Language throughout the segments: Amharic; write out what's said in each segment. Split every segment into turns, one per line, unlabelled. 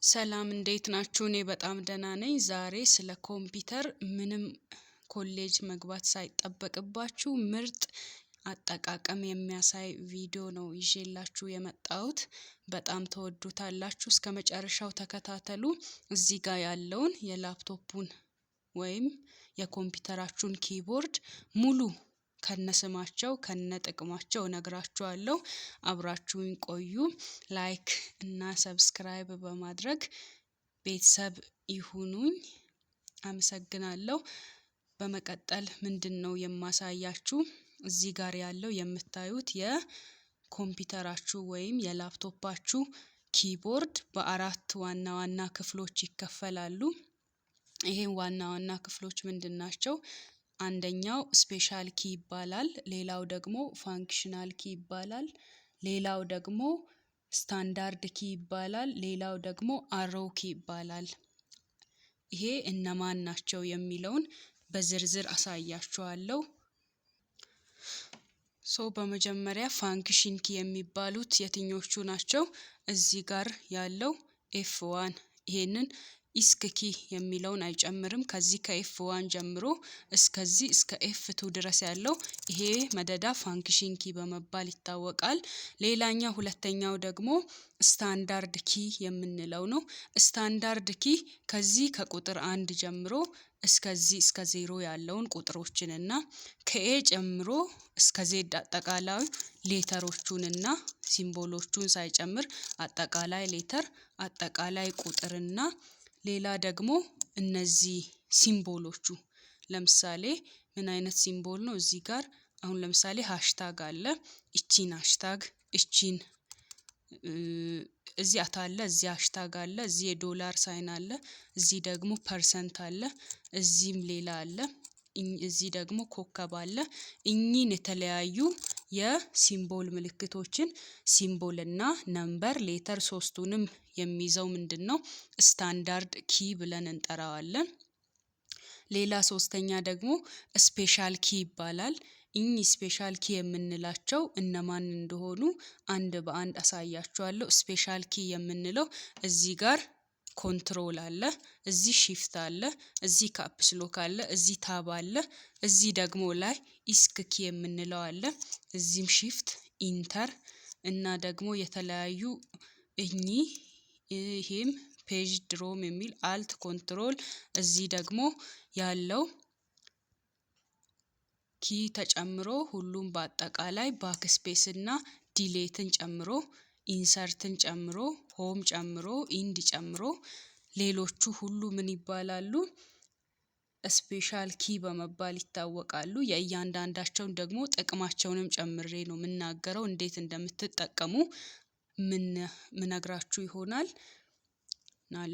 ሰላም እንዴት ናችሁ? እኔ በጣም ደህና ነኝ። ዛሬ ስለ ኮምፒውተር ምንም ኮሌጅ መግባት ሳይጠበቅባችሁ ምርጥ አጠቃቀም የሚያሳይ ቪዲዮ ነው ይዤላችሁ የመጣሁት። በጣም ተወዱታላችሁ። እስከመጨረሻው ተከታተሉ። እዚህ ጋር ያለውን የላፕቶፑን ወይም የኮምፒውተራችሁን ኪቦርድ ሙሉ ከነስማቸው ከነጥቅማቸው እነግራችኋለሁ። አብራችሁኝ ቆዩ። ላይክ እና ሰብስክራይብ በማድረግ ቤተሰብ ይሁኑኝ። አመሰግናለሁ። በመቀጠል ምንድነው የማሳያችሁ? እዚህ ጋር ያለው የምታዩት የኮምፒውተራችሁ ወይም የላፕቶፓችሁ ኪቦርድ በአራት ዋና ዋና ክፍሎች ይከፈላሉ። ይሄን ዋና ዋና ክፍሎች ምንድናቸው? አንደኛው ስፔሻል ኪ ይባላል። ሌላው ደግሞ ፋንክሽናል ኪ ይባላል። ሌላው ደግሞ ስታንዳርድ ኪ ይባላል። ሌላው ደግሞ አሮ ኪ ይባላል። ይሄ እነማን ናቸው የሚለውን በዝርዝር አሳያችኋለሁ። በመጀመሪያ ፋንክሽን ኪ የሚባሉት የትኞቹ ናቸው? እዚህ ጋር ያለው ኤፍ1 ይሄንን ኢስክ ኪ የሚለውን አይጨምርም። ከዚህ ከኤፍ1 ጀምሮ እስከዚህ እስከ ኤፍ2 ድረስ ያለው ይሄ መደዳ ፋንክሽን ኪ በመባል ይታወቃል። ሌላኛው ሁለተኛው ደግሞ ስታንዳርድ ኪ የምንለው ነው። ስታንዳርድ ኪ ከዚህ ከቁጥር 1 ጀምሮ እስከዚህ እስከ 0 ያለውን ቁጥሮችንና ከኤ ጀምሮ እስከ ዜድ አጠቃላይ ሌተሮቹንና ሲምቦሎቹን ሳይጨምር አጠቃላይ ሌተር አጠቃላይ ቁጥርና ሌላ ደግሞ እነዚህ ሲምቦሎቹ ለምሳሌ ምን አይነት ሲምቦል ነው? እዚህ ጋር አሁን ለምሳሌ ሃሽታግ አለ። እቺን ሃሽታግ እቺን እዚህ አታለ እዚህ ሃሽታግ አለ። እዚህ የዶላር ሳይን አለ። እዚህ ደግሞ ፐርሰንት አለ። እዚህም ሌላ አለ። እዚህ ደግሞ ኮከብ አለ። እኚህን የተለያዩ የሲምቦል ምልክቶችን ሲምቦል እና ነምበር ሌተር ሶስቱንም የሚይዘው ምንድነው? ስታንዳርድ ኪ ብለን እንጠራዋለን። ሌላ ሶስተኛ ደግሞ ስፔሻል ኪ ይባላል። እኚህ ስፔሻል ኪ የምንላቸው እነማን እንደሆኑ አንድ በአንድ አሳያችኋለሁ። ስፔሻል ኪ የምንለው እዚህ ጋር ኮንትሮል አለ፣ እዚህ ሺፍት አለ፣ እዚህ ካፕስ ሎክ አለ፣ እዚህ ታብ አለ፣ እዚህ ደግሞ ላይ ኢስክ ኪ የምንለው አለ፣ እዚህም ሺፍት ኢንተር እና ደግሞ የተለያዩ ይሄም ፔጅ ድሮም የሚል አልት ኮንትሮል እዚህ ደግሞ ያለው ኪ ተጨምሮ ሁሉም በአጠቃላይ ባክስፔስ እና ዲሌትን ጨምሮ ኢንሰርትን ጨምሮ ሆም ጨምሮ ኢንድ ጨምሮ ሌሎቹ ሁሉ ምን ይባላሉ? ስፔሻል ኪ በመባል ይታወቃሉ። የእያንዳንዳቸውን ደግሞ ጥቅማቸውንም ጨምሬ ነው የምናገረው። እንዴት እንደምትጠቀሙ ምነግራችሁ ይሆናል።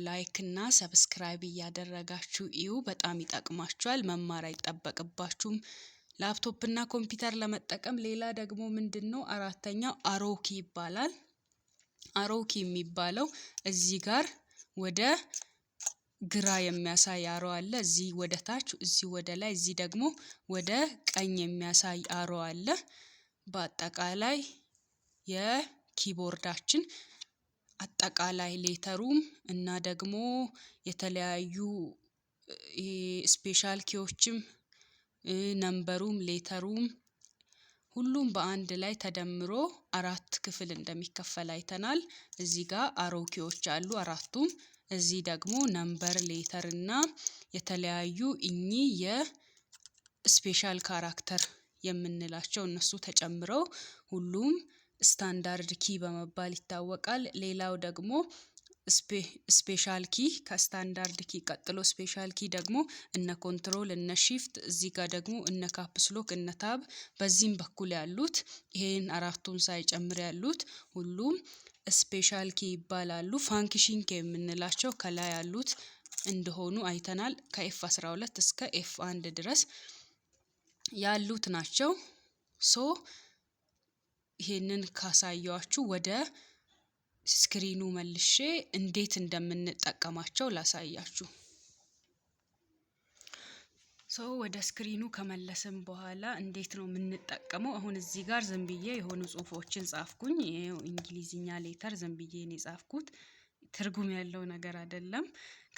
ላይክ እና ሰብስክራይብ እያደረጋችሁ እዩ። በጣም ይጠቅማችኋል። መማር አይጠበቅባችሁም። ላፕቶፕ እና ኮምፒውተር ለመጠቀም ሌላ ደግሞ ምንድነው? አራተኛው አሮ ኪ ይባላል። አሮ ኪ የሚባለው እዚህ ጋር ወደ ግራ የሚያሳይ አሮ አለ። እዚህ ወደ ታች፣ እዚህ ወደ ላይ፣ እዚህ ደግሞ ወደ ቀኝ የሚያሳይ አሮ አለ። በአጠቃላይ የኪቦርዳችን አጠቃላይ ሌተሩም እና ደግሞ የተለያዩ ስፔሻል ኪዎችም ነምበሩም ሌተሩም ሁሉም በአንድ ላይ ተደምሮ አራት ክፍል እንደሚከፈል አይተናል። እዚህ ጋር አሮ ኪዎች አሉ አራቱም። እዚህ ደግሞ ነምበር ሌተር እና የተለያዩ እኚህ የስፔሻል ካራክተር የምንላቸው እነሱ ተጨምረው ሁሉም ስታንዳርድ ኪ በመባል ይታወቃል። ሌላው ደግሞ ስፔሻል ኪ ከስታንዳርድ ኪ ቀጥሎ ስፔሻል ኪ ደግሞ እነ ኮንትሮል እነ ሺፍት እዚህ ጋር ደግሞ እነ ካፕስ ሎክ እነ ታብ በዚህም በኩል ያሉት ይሄን አራቱን ሳይጨምር ያሉት ሁሉም ስፔሻል ኪ ይባላሉ። ፋንክሽን ኪ የምንላቸው ከላይ ያሉት እንደሆኑ አይተናል። ከኤፍ12 እስከ ኤፍ1 ድረስ ያሉት ናቸው። ይሄንን ካሳያችሁ ወደ ስክሪኑ መልሼ እንዴት እንደምንጠቀማቸው ላሳያችሁ። ወደ ስክሪኑ ከመለስን በኋላ እንዴት ነው የምንጠቀመው? አሁን እዚህ ጋር ዝም ብዬ የሆኑ ጽሁፎችን ጻፍኩኝ። ይሄው እንግሊዝኛ ሌተር ዝም ብዬ ነው የጻፍኩት። ትርጉም ያለው ነገር አይደለም።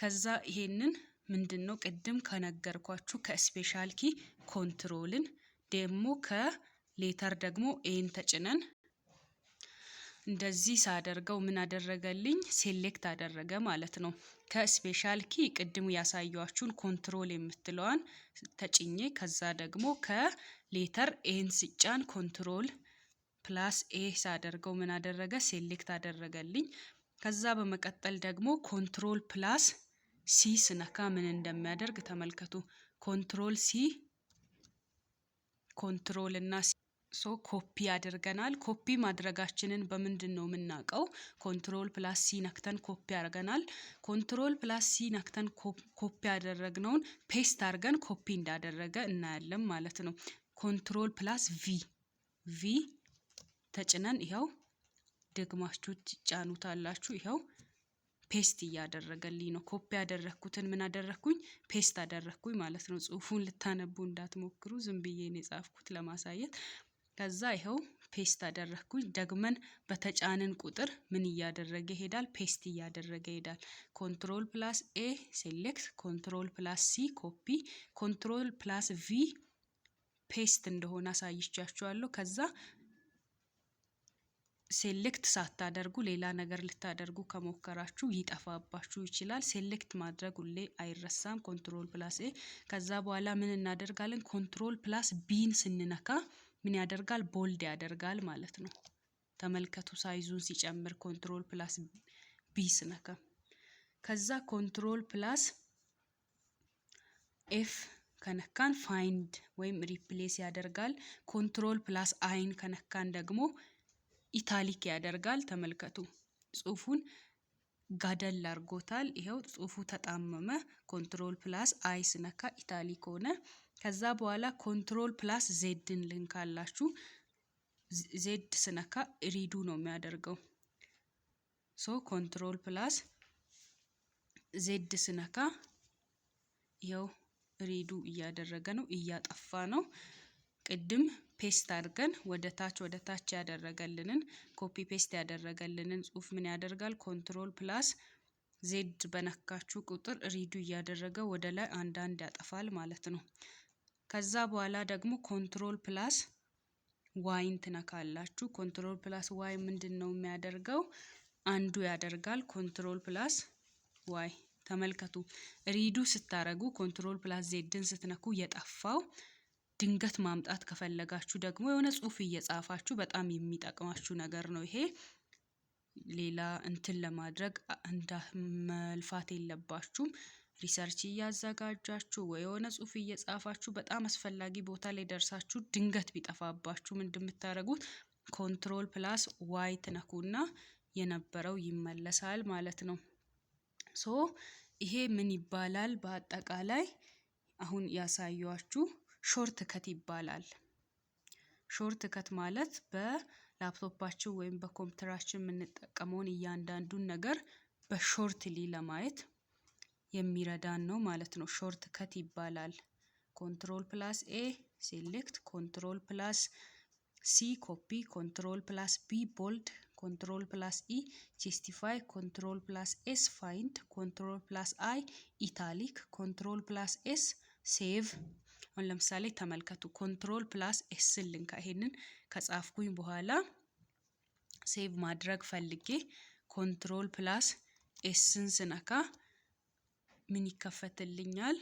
ከዛ ይሄንን ምንድነው ቅድም ከነገርኳችሁ ከስፔሻል ኪ ኮንትሮልን ደግሞ ከሌተር ደግሞ ኤን ተጭነን እንደዚህ ሳደርገው ምን አደረገልኝ? ሴሌክት አደረገ ማለት ነው። ከስፔሻል ኪ ቅድሙ ያሳያችሁን ኮንትሮል የምትለዋን ተጭኜ ከዛ ደግሞ ከሌተር ኤን ስጫን ኮንትሮል ፕላስ ኤ ሳደርገው ምን አደረገ? ሴሌክት አደረገልኝ። ከዛ በመቀጠል ደግሞ ኮንትሮል ፕላስ ሲ ስነካ ምን እንደሚያደርግ ተመልከቱ። ኮንትሮል ሲ ኮንትሮል እና ሶ ኮፒ አድርገናል። ኮፒ ማድረጋችንን በምንድነው የምናውቀው? ኮንትሮል ፕላስ ሲ ነክተን ኮፒ አድርገናል። ኮንትሮል ፕላስ ሲ ነክተን ኮፒ ያደረግነውን ፔስት አድርገን ኮፒ እንዳደረገ እናያለን ማለት ነው። ኮንትሮል ፕላስ ቪ ተጭነን ይኸው ደግማችሁ ትጫኑታላችሁ። ይኸው ፔስት እያደረገልኝ ነው። ኮፒ ያደረኩትን ምን አደረኩኝ? ፔስት አደረኩኝ ማለት ነው። ጽሁፉን ልታነቡ እንዳትሞክሩ፣ ዝም ብዬ ነው የጻፍኩት ለማሳየት። ከዛ ይኸው ፔስት አደረኩኝ። ደግመን በተጫንን ቁጥር ምን እያደረገ ይሄዳል? ፔስት እያደረገ ይሄዳል። ኮንትሮል ፕላስ ኤ ሴሌክት፣ ኮንትሮል ፕላስ ሲ ኮፒ፣ ኮንትሮል ፕላስ ቪ ፔስት እንደሆነ አሳይቻችኋለሁ። ከዛ ሴሌክት ሳታደርጉ ሌላ ነገር ልታደርጉ ከሞከራችሁ ይጠፋባችሁ ይችላል። ሴሌክት ማድረግ ሁሌ አይረሳም። ኮንትሮል ፕላስ ኤ። ከዛ በኋላ ምን እናደርጋለን? ኮንትሮል ፕላስ ቢን ስንነካ ምን ያደርጋል? ቦልድ ያደርጋል ማለት ነው። ተመልከቱ ሳይዙን ሲጨምር ኮንትሮል ፕላስ ቢ ስነካ። ከዛ ኮንትሮል ፕላስ ኤፍ ከነካን ፋይንድ ወይም ሪፕሌስ ያደርጋል። ኮንትሮል ፕላስ አይን ከነካን ደግሞ ኢታሊክ ያደርጋል። ተመልከቱ ጽሁፉን ጋደል አድርጎታል። ይኸው ጽሁፉ ተጣመመ። ኮንትሮል ፕላስ አይ ስነካ ኢታሊክ ሆነ። ከዛ በኋላ ኮንትሮል ፕላስ ዜድን ልንካላችሁ። ዜድ ስነካ ሪዱ ነው የሚያደርገው። ሶ ኮንትሮል ፕላስ ዜድ ስነካ ይኸው ሪዱ እያደረገ ነው፣ እያጠፋ ነው። ቅድም ፔስት አድርገን ወደ ታች ያደረገልንን ኮፒ ፔስት ያደረገልንን ጽሁፍ ምን ያደርጋል? ኮንትሮል ፕላስ ዜድ በነካችሁ ቁጥር ሪዱ እያደረገ ወደ ላይ አንዳንድ ያጠፋል ማለት ነው። ከዛ በኋላ ደግሞ ኮንትሮል ፕላስ ዋይን ትነካላችሁ። ኮንትሮል ፕላስ ዋይ ምንድነው የሚያደርገው? አንዱ ያደርጋል። ኮንትሮል ፕላስ ዋይ ተመልከቱ። ሪዱ ስታረጉ ኮንትሮል ፕላስ ዜድን ስትነኩ የጠፋው ድንገት ማምጣት ከፈለጋችሁ ደግሞ የሆነ ጽሁፍ እየጻፋችሁ በጣም የሚጠቅማችሁ ነገር ነው ይሄ። ሌላ እንትን ለማድረግ መልፋት የለባችሁም። ሪሰርች እያዘጋጃችሁ ወይ የሆነ ጽሁፍ እየጻፋችሁ በጣም አስፈላጊ ቦታ ላይ ደርሳችሁ ድንገት ቢጠፋባችሁ ምንድን የምታደርጉት? ኮንትሮል ፕላስ ዋይ ትነኩና የነበረው ይመለሳል ማለት ነው። ሶ ይሄ ምን ይባላል? በአጠቃላይ አሁን ያሳያችሁ ሾርት ከት ይባላል። ሾርት ከት ማለት በላፕቶፓችን ወይም በኮምፒውተራችን የምንጠቀመውን እያንዳንዱን ነገር በሾርትሊ ለማየት የሚረዳን ነው ማለት ነው። ሾርት ከት ይባላል። ኮንትሮል ፕላስ ኤ ሴሌክት፣ ኮንትሮል ፕላስ ሲ ኮፒ፣ ኮንትሮል ፕላስ ቢ ቦልድ፣ ኮንትሮል ፕላስ ኢ ጀስቲፋይ፣ ኮንትሮል ፕላስ ኤስ ፋይንድ፣ ኮንትሮል ፕላስ አይ ኢታሊክ፣ ኮንትሮል ፕላስ ኤስ ሴቭ። አሁን ለምሳሌ ተመልከቱ። ኮንትሮል ፕላስ ኤስ ልንካ። ይሄንን ከጻፍኩኝ በኋላ ሴቭ ማድረግ ፈልጌ ኮንትሮል ፕላስ ኤስን ስነካ ምን ይከፈትልኛል?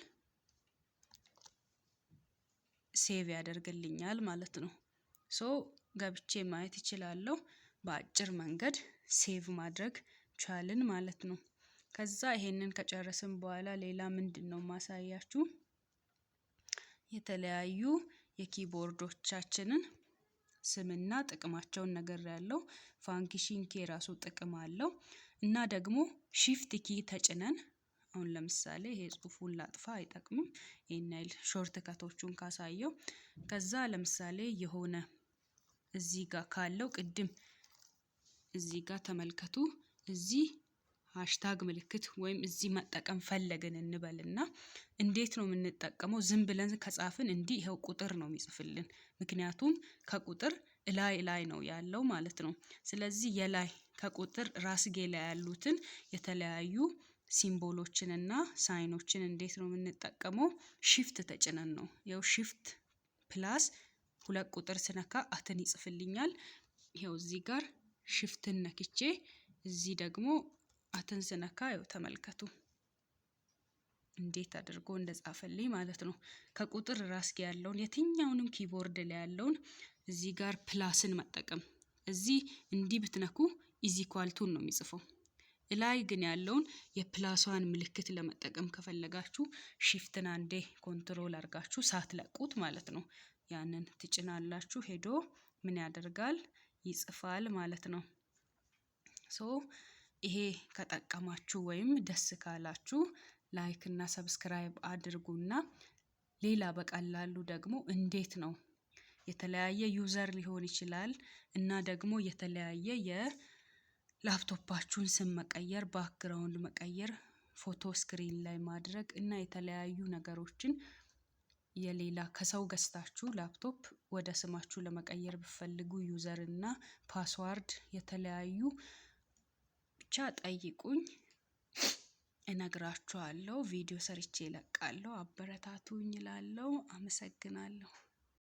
ሴቭ ያደርግልኛል ማለት ነው። ሶ ገብቼ ማየት እችላለሁ። በአጭር መንገድ ሴቭ ማድረግ ቻልን ማለት ነው። ከዛ ይሄንን ከጨረስን በኋላ ሌላ ምንድነው ማሳያችሁ? የተለያዩ የኪቦርዶቻችንን ስምና ጥቅማቸውን ነገር ያለው ፋንክሽን ኪ ራሱ ጥቅም አለው እና ደግሞ ሺፍት ኪ ተጭነን አሁን ለምሳሌ ይሄ ጽሁፉን ላጥፋ አይጠቅምም። ይሄን ሾርት ከቶቹን ካሳየው ከዛ ለምሳሌ የሆነ እዚህ ጋር ካለው ቅድም እዚህ ጋር ተመልከቱ። እዚህ ሃሽታግ ምልክት ወይም እዚህ መጠቀም ፈለግን እንበልና እንዴት ነው የምንጠቀመው? ዝም ብለን ከጻፍን እንዲህ ይሄው ቁጥር ነው የሚጽፍልን። ምክንያቱም ከቁጥር ላይ ነው ያለው ማለት ነው። ስለዚህ የላይ ከቁጥር ራስጌ ላይ ያሉትን የተለያዩ ሲምቦሎችን እና ሳይኖችን እንዴት ነው የምንጠቀመው? ሺፍት ተጭነን ነው። ያው ሺፍት ፕላስ 2 ቁጥር ስነካ አትን ይጽፍልኛል። ይሄው እዚህ ጋር ሺፍትን ነክቼ እዚህ ደግሞ አትን ስነካ ያው ተመልከቱ እንዴት አድርጎ እንደጻፈልኝ ማለት ነው። ከቁጥር ራስጌ ያለውን የትኛውንም ኪቦርድ ላይ ያለውን እዚህ ጋር ፕላስን መጠቀም። እዚህ እንዲህ ብትነኩ ኢዚኳልቱን ነው የሚጽፈው። ላይ ግን ያለውን የፕላሷን ምልክት ለመጠቀም ከፈለጋችሁ ሺፍትን አንዴ ኮንትሮል አድርጋችሁ ሳትለቁት ማለት ነው ያንን ትጭናላችሁ። ሄዶ ምን ያደርጋል? ይጽፋል ማለት ነው። ሶ ይሄ ከጠቀማችሁ ወይም ደስ ካላችሁ ላይክ እና ሰብስክራይብ አድርጉና ሌላ በቀላሉ ደግሞ እንዴት ነው የተለያየ ዩዘር ሊሆን ይችላል እና ደግሞ የተለያየ የላፕቶፓችሁን ስም መቀየር፣ ባክግራውንድ መቀየር፣ ፎቶ ስክሪን ላይ ማድረግ እና የተለያዩ ነገሮችን የሌላ ከሰው ገዝታችሁ ላፕቶፕ ወደ ስማችሁ ለመቀየር ብፈልጉ ዩዘር እና ፓስዋርድ የተለያዩ ብቻ ጠይቁኝ እነግራችኋለሁ። ቪዲዮ ሰርቼ እለቃለሁ። አበረታቱኝ እላለሁ። አመሰግናለሁ።